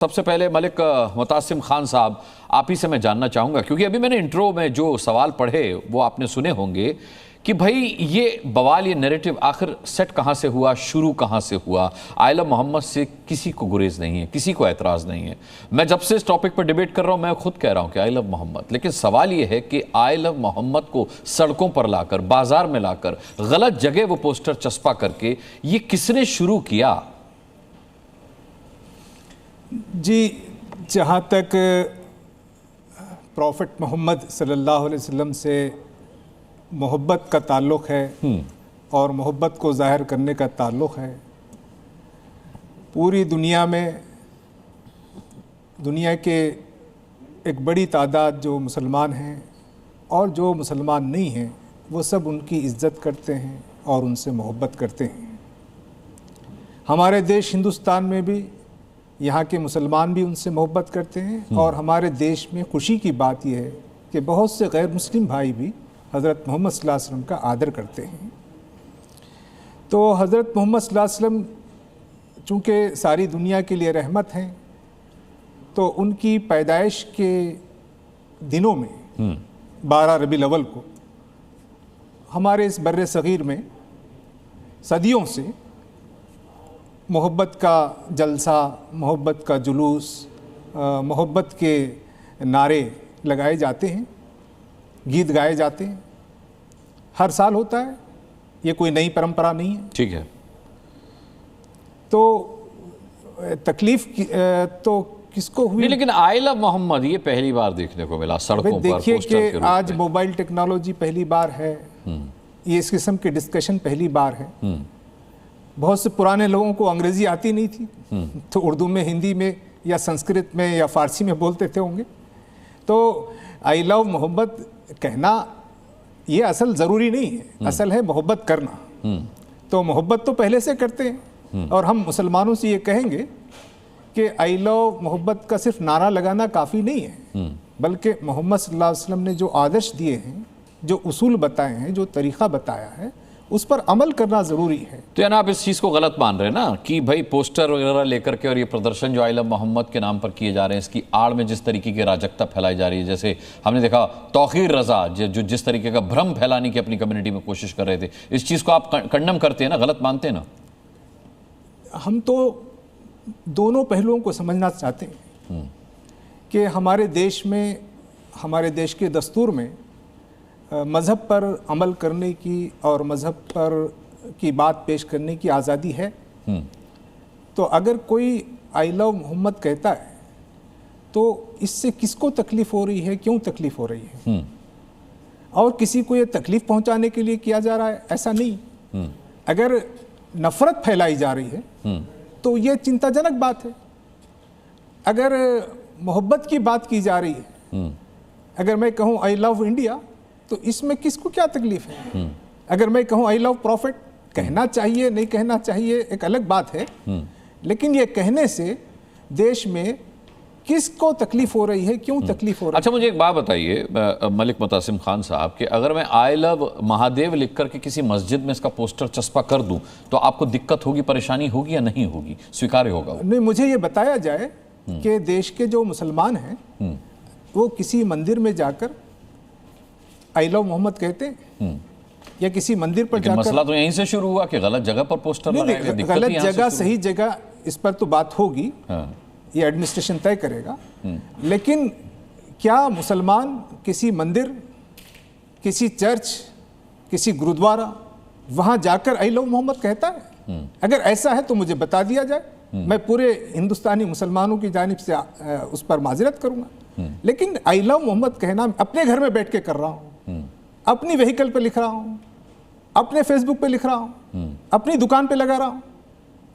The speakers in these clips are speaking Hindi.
सबसे पहले मलिक मुतासिम खान साहब, आप ही से मैं जानना चाहूँगा, क्योंकि अभी मैंने इंट्रो में जो सवाल पढ़े वो आपने सुने होंगे कि भाई ये बवाल, ये नैरेटिव आखिर सेट कहाँ से हुआ, शुरू कहाँ से हुआ। आइला मोहम्मद से किसी को गुरेज नहीं है, किसी को एतराज़ नहीं है। मैं जब से इस टॉपिक पर डिबेट कर रहा हूँ मैं खुद कह रहा हूँ कि आई लव मोहम्मद, लेकिन सवाल ये है कि आई लव मोहम्मद को सड़कों पर लाकर, बाजार में लाकर, गलत जगह वो पोस्टर चस्पा करके ये किसने शुरू किया? जी, जहाँ तक प्रॉफिट मोहम्मद सल्लल्लाहु अलैहि वसल्लम से मोहब्बत का ताल्लुक़ है और मोहब्बत को ज़ाहिर करने का ताल्लुक़ है, पूरी दुनिया में दुनिया के एक बड़ी तादाद जो मुसलमान हैं और जो मुसलमान नहीं हैं वो सब उनकी इज़्ज़त करते हैं और उनसे मोहब्बत करते हैं। हमारे देश हिंदुस्तान में भी यहाँ के मुसलमान भी उनसे मोहब्बत करते हैं और हमारे देश में खुशी की बात यह है कि बहुत से गैर मुस्लिम भाई भी हज़रत मोहम्मद सल्लल्लाहु अलैहि वसल्लम का आदर करते हैं। तो हज़रत मोहम्मद सल्लल्लाहु अलैहि वसल्लम चूँकि सारी दुनिया के लिए रहमत हैं, तो उनकी पैदाइश के दिनों में 12 रबीउल अव्वल को हमारे इस बर्रे सग़ीर में सदियों से मोहब्बत का जलसा, मोहब्बत का जुलूस, मोहब्बत के नारे लगाए जाते हैं, गीत गाए जाते हैं। हर साल होता है, ये कोई नई परंपरा नहीं है। ठीक है। तो तकलीफ तो किसको हुई? लेकिन आई लव मोहम्मद ये पहली बार देखने को मिला सड़कों पर। देखिए कि आज मोबाइल टेक्नोलॉजी पहली बार है, ये इस किस्म के डिस्कशन पहली बार है। बहुत से पुराने लोगों को अंग्रेजी आती नहीं थी, तो उर्दू में, हिंदी में या संस्कृत में या फारसी में बोलते थे होंगे। तो आई लव मोहब्बत कहना ये असल ज़रूरी नहीं है, असल है मोहब्बत करना। तो मोहब्बत तो पहले से करते हैं और हम मुसलमानों से ये कहेंगे कि आई लव मोहब्बत का सिर्फ नारा लगाना काफ़ी नहीं है, बल्कि मोहम्मद सल्लल्लाहु अलैहि वसल्लम ने जो आदर्श दिए हैं, जो उसूल बताए हैं, जो तरीक़ा बताया है, उस पर अमल करना ज़रूरी है। तो यानी आप इस चीज़ को गलत मान रहे हैं ना कि भाई पोस्टर वगैरह लेकर के और ये प्रदर्शन जो आई लव मोहम्मद के नाम पर किए जा रहे हैं, इसकी आड़ में जिस तरीके की अराजकता फैलाई जा रही है, जैसे हमने देखा तौक़ीर रज़ा जो जिस तरीके का भ्रम फैलाने की अपनी कम्युनिटी में कोशिश कर रहे थे, इस चीज़ को आप कंडम करते हैं ना, गलत मानते हैं ना? हम तो दोनों पहलुओं को समझना चाहते हैं कि हमारे देश में, हमारे देश के दस्तूर में मज़हब पर अमल करने की और मज़हब पर की बात पेश करने की आज़ादी है। तो अगर कोई आई लव मोहम्मद कहता है तो इससे किसको तकलीफ़ हो रही है, क्यों तकलीफ़ हो रही है, और किसी को ये तकलीफ़ पहुंचाने के लिए किया जा रहा है, ऐसा नहीं। अगर नफ़रत फैलाई जा रही है तो ये चिंताजनक बात है। अगर मोहब्बत की बात की जा रही है, अगर मैं कहूँ आई लव इंडिया, तो इसमें किसको क्या तकलीफ है? अगर मैं कहूँ आई लव प्रॉफिट, कहना चाहिए नहीं कहना चाहिए एक अलग बात है, लेकिन ये कहने से देश में किसको तकलीफ हो रही है, क्यों तकलीफ हो रही है? अच्छा, मुझे एक बात बताइए मलिक मुतासिम खान साहब कि अगर मैं आई लव महादेव लिख करके किसी मस्जिद में इसका पोस्टर चस्पा कर दूं तो आपको दिक्कत होगी, परेशानी होगी या नहीं होगी, स्वीकार्य होगा? नहीं, मुझे ये बताया जाए कि देश के जो मुसलमान हैं वो किसी मंदिर में जाकर आई लव मोहम्मद कहते हैं या किसी मंदिर पर जाकर। मसला तो यहीं से शुरू हुआ कि गलत जगह पर पोस्टर लगाए गए। गलत जगह सही जगह, इस पर तो बात होगी, ये एडमिनिस्ट्रेशन तय करेगा। लेकिन क्या मुसलमान किसी मंदिर, किसी चर्च, किसी गुरुद्वारा, वहां जाकर आई लव मोहम्मद कहता है? अगर ऐसा है तो मुझे बता दिया जाए, मैं पूरे हिंदुस्तानी मुसलमानों की जानिब से उस पर माजरत करूंगा। लेकिन आई लव मोहम्मद कहना अपने घर में बैठ के कर रहा हूं, अपनी व्हीकल पे लिख रहा हूं, अपने फेसबुक पे लिख रहा हूं, अपनी दुकान पे लगा रहा हूं,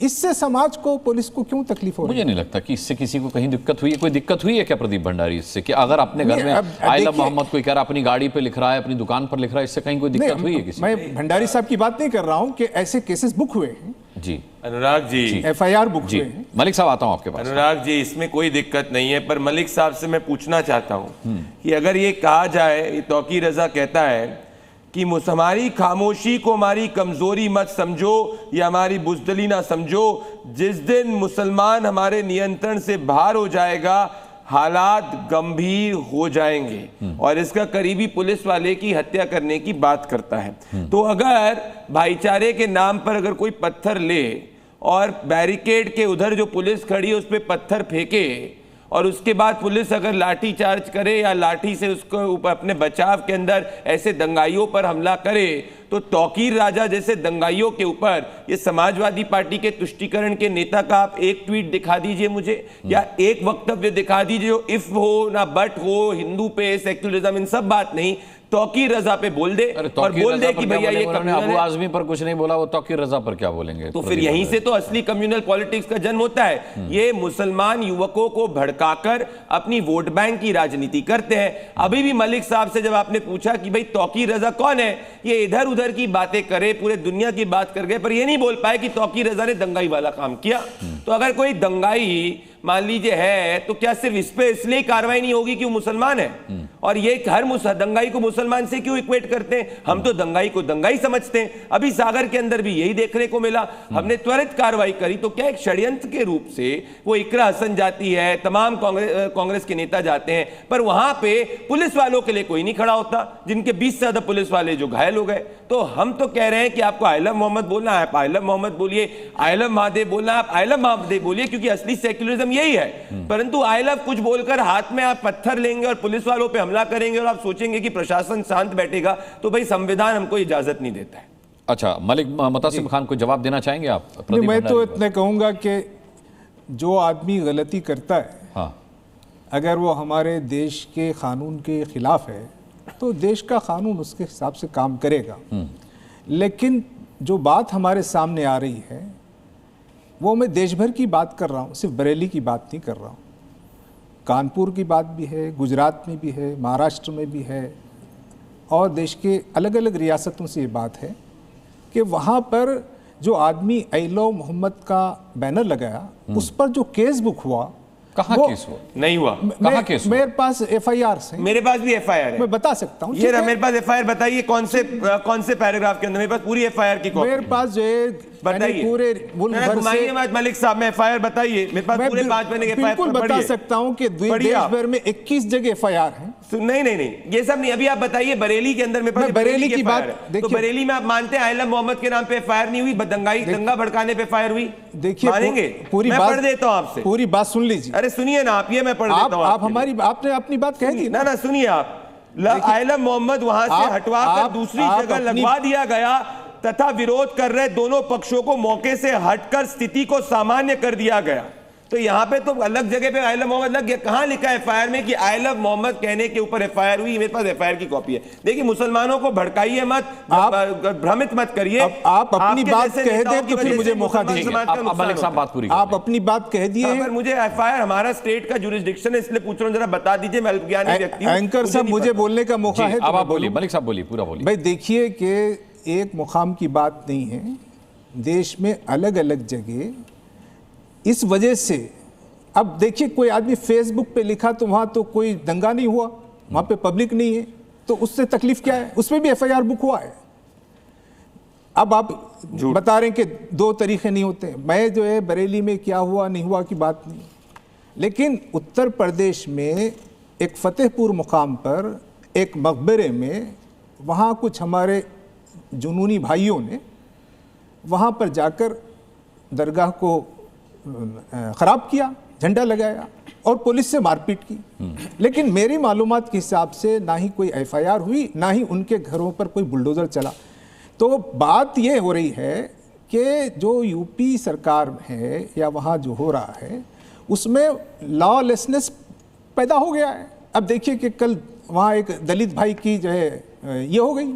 इससे समाज को, पुलिस को क्यों तकलीफ हो रही है? मुझे नहीं लगता कि इससे किसी को कहीं दिक्कत हुई है। कोई दिक्कत हुई है क्या प्रदीप भंडारी इससे कि अगर अपने घर में आई लव मोहम्मद कोई कह रहा है, अपनी गाड़ी पे लिख रहा है, अपनी दुकान पर लिख रहा है, इससे कहीं कोई दिक्कत हुई है किसी? मैं भंडारी साहब की बात नहीं कर रहा हूं कि ऐसे केसेस बुक हुए हैं। जी अनुराग जी, FIR बुक हुए हैं। मलिक साहब आता हूं आपके पास। अनुराग जी, इसमें कोई दिक्कत नहीं है, पर मलिक साहब से मैं पूछना चाहता हूं कि अगर ये कहा जाए, ये तौक़ीर रज़ा कहता है कि हमारी खामोशी को हमारी कमजोरी मत समझो या हमारी बुज़दिली ना समझो। जिस दिन मुसलमान हमारे नियंत्रण से बाहर हो जाएगा, हालात गंभीर हो जाएंगे। और इसका करीबी पुलिस वाले की हत्या करने की बात करता है। तो अगर भाईचारे के नाम पर अगर कोई पत्थर ले और बैरिकेड के उधर जो पुलिस खड़ी है उस पर पत्थर फेंके और उसके बाद पुलिस अगर लाठी चार्ज करे या लाठी से उसको ऊपर अपने बचाव के अंदर ऐसे दंगाइयों पर हमला करे, तो तौकीर राजा जैसे दंगाइयों के ऊपर ये समाजवादी पार्टी के तुष्टीकरण के नेता का आप एक ट्वीट दिखा दीजिए मुझे, या एक वक्तव्य दिखा दीजिए जो इफ हो ना बट हो, हिंदू पे सेक्युलरिज्म इन सब बात नहीं, तौकीर रजा पे बोल दे और बोल दे कि भैया ये अबू आजमी पर कुछ नहीं बोला, वो तौकीर रजा पर क्या बोलेंगे? तो फिर यहीं से तो असली कम्युनल पॉलिटिक्स का जन्म होता है। ये मुसलमान युवकों को भड़काकर अपनी वोट बैंक की राजनीति करते हैं। अभी भी मलिक साहब से जब आपने पूछा कि भाई तौकीर रजा कौन है, ये इधर उधर की बातें करे, पूरे दुनिया की बात कर गए, पर ये नहीं बोल पाए कि तौकीर रजा ने दंगाई वाला काम किया। तो अगर कोई दंगाई मान लीजिए है तो क्या सिर्फ इस पे इसलिए कार्रवाई नहीं होगी कि वो मुसलमान है? और ये हर दंगाई को मुसलमान से क्यों इक्वेट करते हैं? हम तो दंगाई को दंगाई समझते हैं। अभी सागर के अंदर भी यही देखने को मिला। हमने त्वरित कार्रवाई करी तो क्या एक षड्यंत्र के रूप से वो इकरा हसन जाती है, तमाम कांग्रेस के नेता जाते हैं, पर वहां पे पुलिस वालों के लिए कोई नहीं खड़ा होता, जिनके 20 से ज्यादा पुलिस वाले जो घायल हो गए। तो हम तो कह रहे हैं कि आपको आई लव मोहम्मद बोलना है, आप आई लव मोहम्मद बोलिए, आई लव महादेव बोलना है, आप आई लव महादेव बोलिए, क्योंकि असली सेक्युलरिज्म यही है। परंतु आई लव कुछ बोलकर हाथ में आप पत्थर लेंगे और पुलिस वालों पे हमला करेंगे और आप सोचेंगे कि प्रशासन शांत बैठेगा, तो भाई संविधान हमको इजाजत नहीं देता है। अच्छा, मलिक मुतासिम खान को जवाब देना चाहेंगे आप? मैं तो इतने कहूंगा कि जो आदमी गलती करता है, हाँ, अगर वो हमारे देश के कानून के खिलाफ है तो देश का कानून उसके हिसाब से काम करेगा। लेकिन जो बात हमारे सामने आ रही है वो मैं देश भर की बात कर रहा हूँ, सिर्फ बरेली की बात नहीं कर रहा हूँ। कानपुर की बात भी है, गुजरात में भी है, महाराष्ट्र में भी है, और देश के अलग अलग रियासतों से ये बात है कि वहाँ पर जो आदमी आई लव मोहम्मद का बैनर लगाया, उस पर जो केस बुक हुआ, कहाँ केस हुआ? नहीं हुआ। कहाँ केस हुआ? मेरे पास FIR है। मेरे पास भी FIR है, मैं बता सकता हूँ। ये मेरे पास FIR बताइए कौन से पैराग्राफ के अंदर? मेरे पास पूरी FIR की कॉपी मेरे पास जो है बताइए, पूरे मुल्क भर से मलिक साहब में FIR बताइए। मेरे पास पूरे 5 महीने के FIR बिल्कुल बता सकता हूँ कि देश भर में 21 जगह FIR हैं। नहीं, ये सब नहीं। अभी आप बताइए बरेली के अंदर मेरे पास बरेली की बात तो बरेली में आप मानते हैं आई लव मोहम्मद के नाम पे FIR नहीं हुई, दंगा भड़काने पे FIR हुई? देखिए, मानेंगे? पूरी मैं बात पढ़ देता हूं आपसे, पूरी बात सुन लीजिए। अरे सुनिए ना आप, ये मैं पढ़ देता हूं। आप हमारी आपने अपनी बात कह दी ना, सुनिए आप। आई लव मोहम्मद वहां से हटवा कर दूसरी जगह लगवा दिया गया तथा विरोध कर रहे दोनों पक्षों को मौके से हटकर स्थिति को सामान्य कर दिया गया। तो यहाँ पे तो अलग जगह पे आई लव मोहम्मद लग गया। कहाँ लिखा है FIR में कि आई लव मोहम्मद कहने के ऊपर FIR हुई? मेरे पास FIR की कॉपी है। देखिए, मुसलमानों को भड़काइए मत, भ्रमित मत करिए। आप अपनी बात कह दे तो फिर मुझे मौका दीजिए। मलिक साहब बात पूरी, आप अपनी बात कह दिए। अगर मुझे FIR हमारा स्टेट का जुरिस्डिक्शन है इसलिए पूछ रहा हूं, जरा बता दीजिए। मैं अल्पज्ञानी व्यक्ति हूं। एंकर साहब, मुझे बोलने का मौका है। अब आप बोलिए, मलिक साहब बोलिए, पूरा बोलिए। भाई देखिए कि एक मुकाम की बात नहीं है, देश में अलग अलग जगह इस वजह से। अब देखिए, कोई आदमी फेसबुक पे लिखा तो वहां तो कोई दंगा नहीं हुआ, वहां पे पब्लिक नहीं है, तो उससे तकलीफ क्या है? उसमें भी FIR बुक हुआ है। अब आप बता रहे हैं कि 2 तरीके नहीं होते। मैं जो है बरेली में क्या हुआ नहीं हुआ की बात नहीं, लेकिन उत्तर प्रदेश में एक फतेहपुर मुकाम पर एक मकबरे में वहाँ कुछ हमारे जुनूनी भाइयों ने वहाँ पर जाकर दरगाह को ख़राब किया, झंडा लगाया और पुलिस से मारपीट की। लेकिन मेरी मालूमात के हिसाब से ना ही कोई FIR हुई, ना ही उनके घरों पर कोई बुलडोज़र चला। तो बात ये हो रही है कि जो यूपी सरकार है या वहाँ जो हो रहा है उसमें लॉलेसनेस पैदा हो गया है। अब देखिए कि कल वहाँ एक दलित भाई की जो है ये हो गई,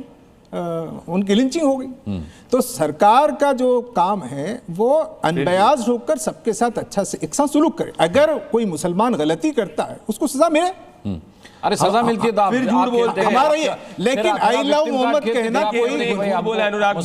उनकी लिंचिंग हो गई। तो सरकार का जो काम है वो अनबयाज होकर सबके साथ अच्छा से एक साथ सुलूक करे। अगर कोई मुसलमान गलती करता है उसको सजा मिले। अरे सजा मिलती है तो आप फिर झूठ बोलते हैं हमारा ये। लेकिन आई लव मोहम्मद कहना कोई,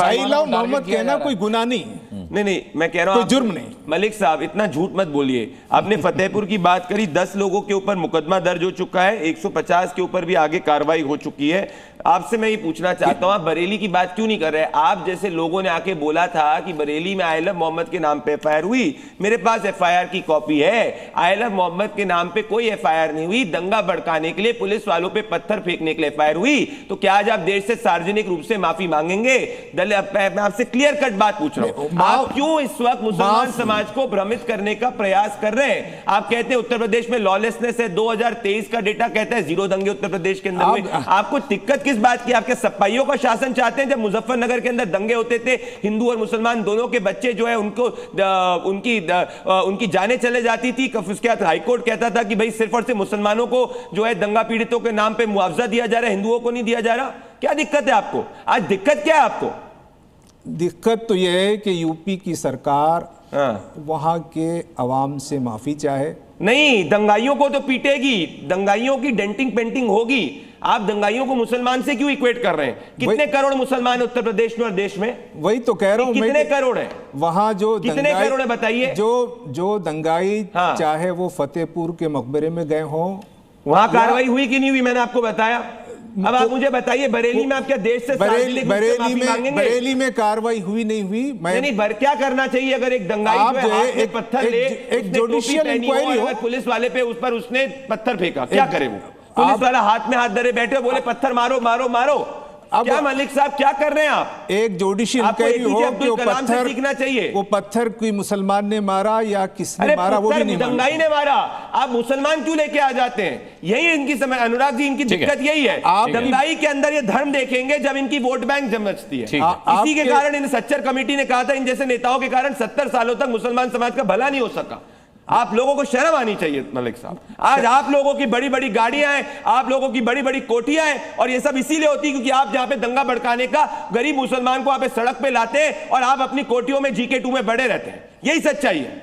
आई लव मोहम्मद कहना कोई गुनाह नहीं है। नहीं, मैं कह रहा हूं कोई जुर्म नहीं। मलिक साहब इतना झूठ मत बोलिए। आपने फतेहपुर की बात करी, 10 लोगों के ऊपर मुकदमा दर्ज हो चुका है, 150 के ऊपर भी आगे कार्रवाई हो चुकी है। आपसे मैं ये पूछना चाहता हूं, आप बरेली की बात क्यों नहीं कर रहे? आप जैसे लोगों ने आके बोला था कि बरेली में आइलम मोहम्मद के नाम पे एफआईआर हुई, मेरे पास एफआईआर की कॉपी है। आइलम मोहम्मद के नाम पे कोई एफआईआर नहीं हुई, दंगा भड़काने के लिए, पुलिस वालों पे पत्थर फेंकने के लिए एफआईआर हुई। तो क्या आज आप देश से सार्वजनिक रूप से माफी मांगेंगे? मैं आपसे क्लियर कट बात पूछ रहा हूं, आप क्यों इस वक्त मुसलमान समाज को भ्रमित करने का प्रयास कर रहे हैं? आप कहते हैं उत्तर प्रदेश में लॉलेसनेस है, 2023 का डेटा कहता है 0 दंगे उत्तर प्रदेश के अंदर हुए। आपको दिक्कत किस बात की? आपके सप्पाइयों का शासन चाहते हैं? जब मुजफ्फरनगर के अंदर दंगे होते थे, हिंदू और मुसलमान दोनों के बच्चे जो है उनको उनकी जानें चले जाती थी। उसके बाद हाईकोर्ट कहता था कि भाई सिर्फ और सिर्फ मुसलमानों को जो है दंगा पीड़ितों के नाम पे मुआवजा दिया जा रहा है, हिंदुओं को नहीं दिया जा रहा। क्या दिक्कत है आपको? आज दिक्कत क्या है आपको? दिक्कत तो यह है कि यूपी की सरकार वहां के अवाम से माफी चाहे। नहीं, दंगाइयों को तो पीटेगी, दंगाइयों की डेंटिंग पेंटिंग होगी। आप दंगाइयों को मुसलमान से क्यों इक्वेट कर रहे हैं? कितने करोड़ मुसलमान है उत्तर प्रदेश में और देश में? वही तो कह रहा हूं। कितने करोड़ है वहां? जो कितने करोड़ है बताइए? जो दंगाई चाहे वो फतेहपुर के मकबरे में गए हों, वहां कार्रवाई हुई कि नहीं हुई? मैंने आपको बताया। अब आप मुझे बताइए, बरेली में आप क्या देश से बरेली में कार्रवाई हुई नहीं हुई? नहीं, क्या करना चाहिए अगर एक दंगाई जो है एक पत्थर ले, एक जुडिशियल इंक्वायरी हो, पुलिस वाले पे उस पर उसने पत्थर फेंका, क्या करे वो? पुलिस वाला हाथ में हाथ धरे बैठे बोले पत्थर मारो मारो मारो। क्या मलिक साहब क्या कर रहे हैं आप? एक जुडिशियल इंक्वायरी हो कि वो पत्थर सीखना चाहिए। वो पत्थर कोई मुसलमान ने मारा या किसने मारा वो भी नहीं मालूम। दंगाई ने मारा। आप मुसलमान क्यों लेके आ जाते हैं? यही इनकी समय, अनुराग जी, इनकी दिक्कत यही है। आप दंगाई के अंदर ये धर्म देखेंगे जब इनकी वोट बैंक जमचती है। इसी के कारण इन सच्चर कमेटी ने कहा था, इन जैसे नेताओं के कारण 70 सालों तक मुसलमान समाज का भला नहीं हो सका। आप लोगों को शर्म आनी चाहिए मलिक साहब। आज आप लोगों की बड़ी बड़ी गाड़ियां हैं, आप लोगों की बड़ी बड़ी कोठियां हैं, और ये सब इसीलिए होती है क्योंकि आप जहां पे दंगा भड़काने का गरीब मुसलमान को आप सड़क पे लाते हैं और आप अपनी कोठियों में GK2 में बड़े रहते हैं। यही सच्चाई है।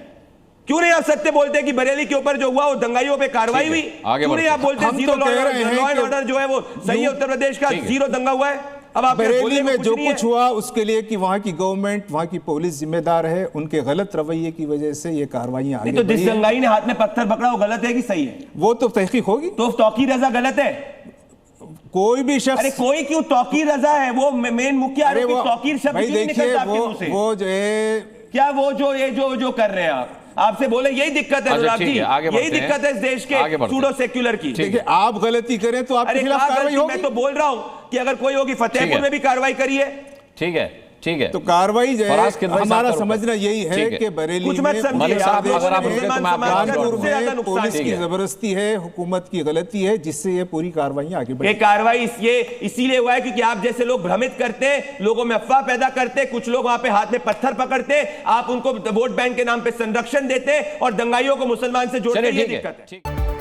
क्यों नहीं आप सत्य बोलते हैं कि बरेली के ऊपर जो हुआ वो दंगाइयों पे कार्रवाई हुई? क्यों नहीं आप बोलते जीरो लॉ एंड ऑर्डर जो है वो सही है, उत्तर प्रदेश का 0 दंगा हुआ है? अब आप बरेली में जो कुछ हुआ उसके लिए कि वहां की गवर्नमेंट, वहां की पुलिस जिम्मेदार है, उनके गलत रवैये की वजह से ये कार्रवाइयां आगे बढ़ी। तो जिस दंगाई ने हाथ में पत्थर पकड़ा वो गलत है कि सही है? वो तो तहकीक होगी। तो तौकीर रजा गलत है? कोई भी शख्स, अरे कोई क्यों तौकीर रजा है? वो मेन मुख्य आरोपी तौकीर शब्द क्यों नहीं निकलता आपके मुंह से? वो जो है, क्या वो जो कर रहे हैं आप, आपसे बोले यही दिक्कत है अनुराग जी, यही दिक्कत है इस देश के सूडो सेक्युलर की। देखिए, आप गलती करें तो आपके खिलाफ कार्रवाई होगी। मैं तो बोल रहा हूं कि अगर कोई होगी, फतेहपुर में भी कार्रवाई करिए। ठीक है, ठीक है। तो कार्रवाई जो है हमारा समझना यही है कि बरेली में पुलिस की जबरदस्ती है, हुकूमत की गलती है, जिससे ये पूरी कार्रवाई आगे बढ़ी। ये कार्रवाई ये इसीलिए हुआ है क्योंकि आप जैसे लोग भ्रमित करते हैं, लोगों में अफवाह पैदा करते, कुछ लोग वहां पे हाथ में पत्थर पकड़ते, आप उनको वोट बैंक के नाम पे संरक्षण देते और दंगाइयों को मुसलमान से जोड़ते। ये दिक्कत है।